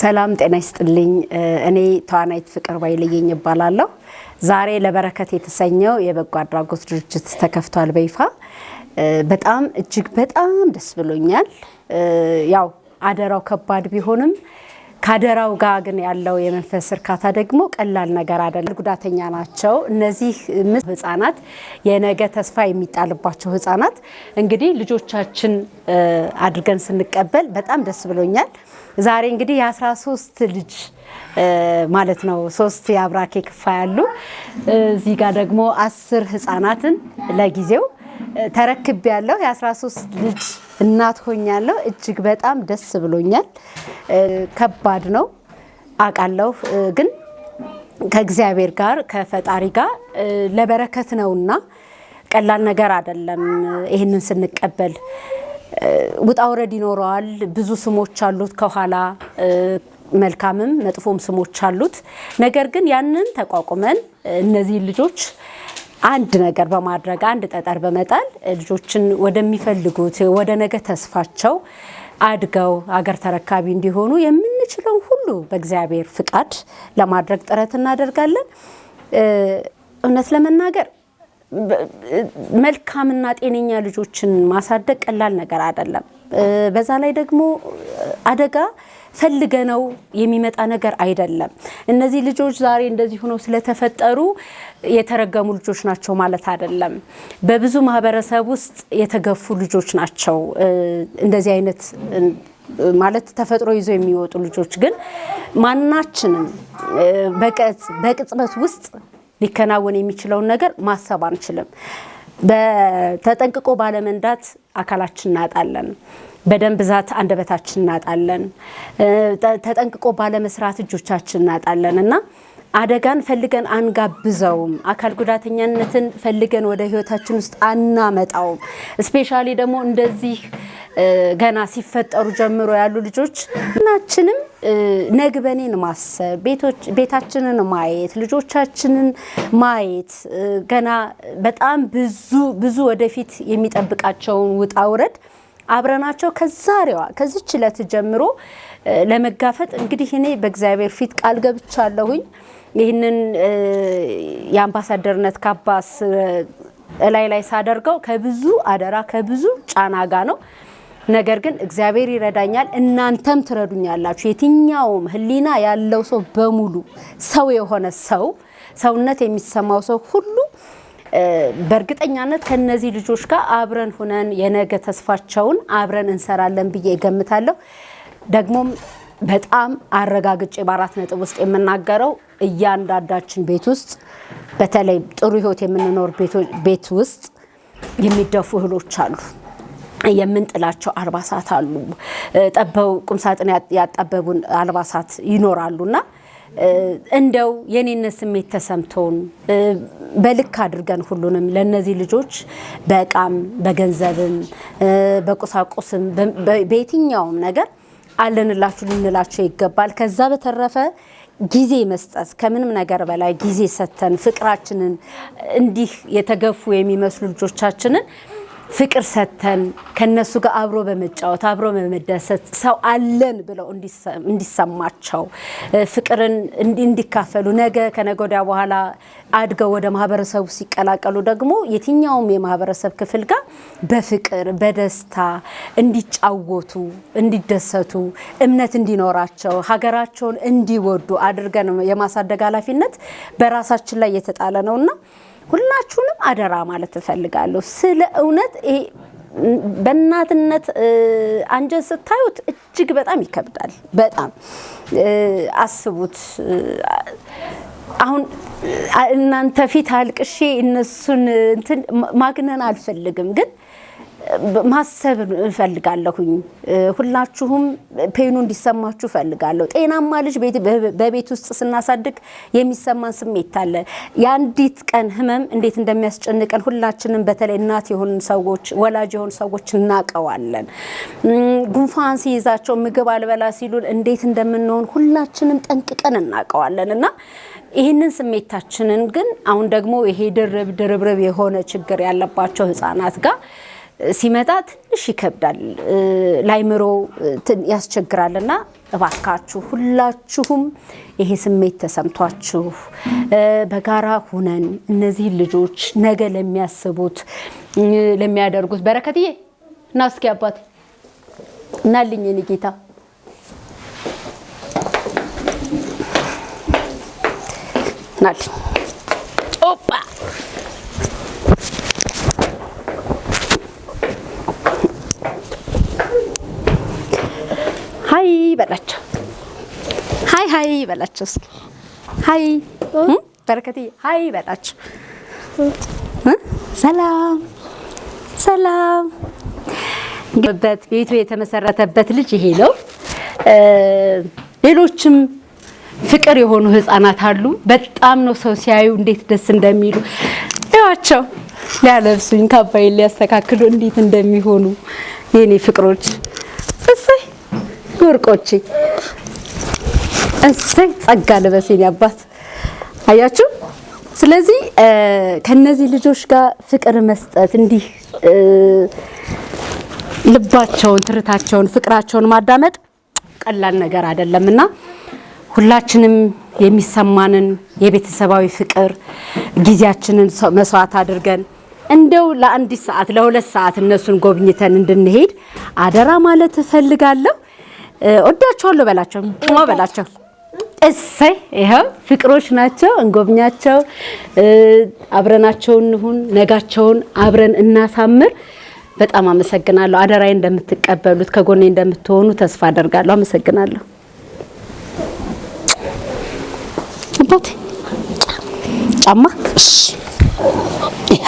ሰላም ጤና ይስጥልኝ እኔ ተዋናይት ፍቅር ባይለየኝ እባላለሁ ዛሬ ለበረከት የተሰኘው የበጎ አድራጎት ድርጅት ተከፍቷል በይፋ በጣም እጅግ በጣም ደስ ብሎኛል ያው አደራው ከባድ ቢሆንም ካደራው ጋር ግን ያለው የመንፈስ እርካታ ደግሞ ቀላል ነገር አይደለም ጉዳተኛ ናቸው እነዚህ ህፃናት የነገ ተስፋ የሚጣልባቸው ህፃናት እንግዲህ ልጆቻችን አድርገን ስንቀበል በጣም ደስ ብሎኛል ዛሬ እንግዲህ የ13 ልጅ ማለት ነው 3 ያብራኬ ክፋ ያሉ እዚህ ጋር ደግሞ 10 ህፃናትን ለጊዜው ተረክብ ያለው የ13 ልጅ እናት ሆኛለሁ እጅግ በጣም ደስ ብሎኛል ከባድ ነው አቃለው ግን ከእግዚአብሔር ጋር ከፈጣሪ ጋር ለበረከት ነውና ቀላል ነገር አይደለም ይሄንን ስንቀበል ውጣውረድ ይኖራል ብዙ ስሞች አሉት ከኋላ መልካምም መጥፎም ስሞች አሉት ነገር ግን ያንን ተቋቁመን እነዚህ ልጆች አንድ ነገር በማድረግ አንድ ጠጠር በመጣል ልጆችን ወደሚፈልጉት ወደ ነገ ተስፋቸው አድገው አገር ተረካቢ እንዲሆኑ የምንችለው ሁሉ በእግዚአብሔር ፍቃድ ለማድረግ ጥረት እናደርጋለን እውነት ለመናገር መልካምና ጤነኛ ልጆችን ማሳደግ ቀላል ነገር አይደለም በዛ ላይ ደግሞ አደጋ ፈልገነው የሚመጣ ነገር አይደለም እነዚህ ልጆች ዛሬ እንደዚህ ሆነው ስለተፈጠሩ የተረገሙ ልጆች ናቸው ማለት አይደለም በብዙ ማህበረሰብ ውስጥ የተገፉ ልጆች ናቸው እንደዚህ አይነት ማለት ተፈጥሮ ይዞ የሚወጡ ልጆች ግን ማናችንም በቅጽበት ውስጥ ሊከናወን የሚችለው ነገር ማሰብ አንችልም በተጠንቅቆ ባለመንዳት አካላችን እናጣለን በደም ብዛት አንደበታችን እናጣለን ተጠንቅቆ ባለመስራት እጆቻችን እናጣለንና አደጋን ፈልገን አንጋብዘውም አካል ጉዳተኛነትን ፈልገን ወደ ህይወታችን ውስጥ አናመጣው ስፔሻሊ ደግሞ እንደዚህ ገና ሲፈጠሩ ጀምሮ ያሉ ልጆች እናችንም ነግበኔን ማሰብ ቤታችንን ማየት ልጆቻችንን ማየት ገና በጣም ብዙ ወደፊት የሚጠብቃቸውን ውጣውረድ አብረናቸው ከዛሬዋ ከዚች ለት ጀምሮ ለመጋፈጥ እንግዲህ እኔ በእግዚአብሔር ፊት ቃል ገብቻለሁኝ ይሄንን የአምባሳደርነት ካባስ ላይ ሳደርገው ከብዙ አደራ ከብዙ ጫና ጋር ነው ነገር ግን እግዚአብሔር ይረዳኛል እናንተም ትረዱኛላችሁ የትኛውም ህሊና ያለው ሰው በሙሉ ሰው የሆነ ሰውነት የሚሰማው ሰው ሁሉ በእርግጠኛነት ከነዚህ ልጆች ጋር አብረን ሆነን የነገ ተስፋቸውን አብረን እንሰራለን ብዬ እገምታለሁ ደግሞም በጣም አረጋግጬ በአራት ነጥብ ውስጥ የምናገረው እያንዳንዳችን ቤት ውስጥ በተለይ ጥሩ ህይወት የምንኖር ቤት ውስጥ የሚደፉ እህሎች አሉ የምንጥላቸው አልባሳት አሉ ጠበው ቁምሳጥን ያጣበቡን አልባሳት ይኖራሉና እንደው የኔነት ስሜት ተሰምቶን በልክ አድርገን ሁሉንም ለነዚህ ልጆች በቃም በገንዘብም በቁሳቁስም በየትኛውም ነገር አለንላችሁ ልንላችሁ ይገባል ከዛ በተረፈ ጊዜ መስጠት ከምንም ነገር በላይ ጊዜ ሰተን ፍቅራችንን እንዲህ የተገፉ የሚመስሉ ልጆቻችንን ፍቅር ሰተን ከነሱ ጋር አብሮ በመጫወት አብሮ በመደሰት ሰው አለን ብለው እንዲሰማቸው ፍቅርን እንዲካፈሉ ነገ ከነገወዲያ በኋላ አድገው ወደ ማህበረሰቡ ሲቀላቀሉ ደግሞ የትኛውም የማህበረሰብ ክፍል ጋር በፍቅር በደስታ እንዲጫወቱ እንዲደሰቱ እምነት እንዲኖራቸው ሀገራቸውን እንዲወዱ አድርገን የማሳደግ ኃላፊነት በራሳችን ላይ የተጣለ ነውና ሁላችሁንም አደራ ማለት እፈልጋለሁ ስለ እውነት በእናትነት አንጀት ስታዩት እጅግ በጣም ይከብዳል በጣም አስቡት አሁን እናንተ ፊት አልቅሼ እነሱን እንትን ማግነን አልፈልግም ግን ማሰብ እፈልጋለሁኝ ሁላችሁም ፔኑ እንዲሰማችሁ ፈልጋለሁ ጤናማ ልጅ በቤት ውስጥ ስናሳድግ የሚሰማን ስሜት አለ ያንዲት ቀን ህመም እንዴት እንደሚያስጨንቀን ሁላችንም በተለይ እናት የሆኑ ሰዎች ወላጅ የሆኑ ሰዎች እናቀዋለን ጉንፋን ሲይዛቸው ምግብ አልበላ ሲሉን እንዴት እንደምንሆን ሁላችንም ጠንቅቀን እናቀዋለንና ይሄንን ስሜታችንን ግን አሁን ደግሞ ይሄ ድርብ የሆነ ችግር ያለባቸው ህፃናት ጋር ሲመጣ ትንሽ ይከብዳል ላይምሮ ያስቸግራልና እባካችሁ ሁላችሁም ይሄ ስሜት ተሰምቷችሁ በጋራ ሆነን እነዚህ ልጆች ነገ ለሚያስቡት ለሚያደርጉት በረከትዬ እና እስኪ አባቴ እናልኝ እኔ ጌታ ናል ኦፓ ሃይ በላቸው ሃይ በላቸው እስኪ ሃይ በረከትዬ ሃይ በላቸው ሰላም ቤቱ የተመሰረተበት ልጅ ይሄ ነው ሌሎችም ፍቅር የሆኑ ህፃናት አሉ በጣም ነው ሰው ሲያዩ እንዴት ደስ እንደሚሉ ያቸው ሊያለብሱኝ ካባዬን ሊያስተካክሉ እንዴት እንደሚሆኑ የኔ ፍቅሮች እሰይ ወርቆቼ እሰይ ጸጋ ለበሴን ያባት አያችሁ ስለዚህ ከነዚህ ልጆች ጋር ፍቅር መስጠት እንዲህ ልባቸውን ትርታቸውን ፍቅራቸውን ማዳመጥ ቀላል ነገር አይደለምና ሁላችንም የሚሰማንን የቤተሰባዊ ፍቅር ጊዜያችንን መስዋዕት አድርገን እንደው ለአንድ ሰዓት ለሁለት ሰዓት እነሱን ጎብኝተን እንድንሄድ አደራ ማለት እፈልጋለሁ ወዳቸዋለሁ በላቸው እሰይ ይሄው ፍቅሮች ናቸው እንጎብኛቸው አብረናቸው እንሁን ነጋቸውን አብረን እናሳምር በጣም አመሰግናለሁ አደራዬ እንደምትቀበሉት ከጎኔ እንደምትሆኑ ተስፋ አደርጋለሁ አመሰግናለሁ አባቴ ጫማ ይሄ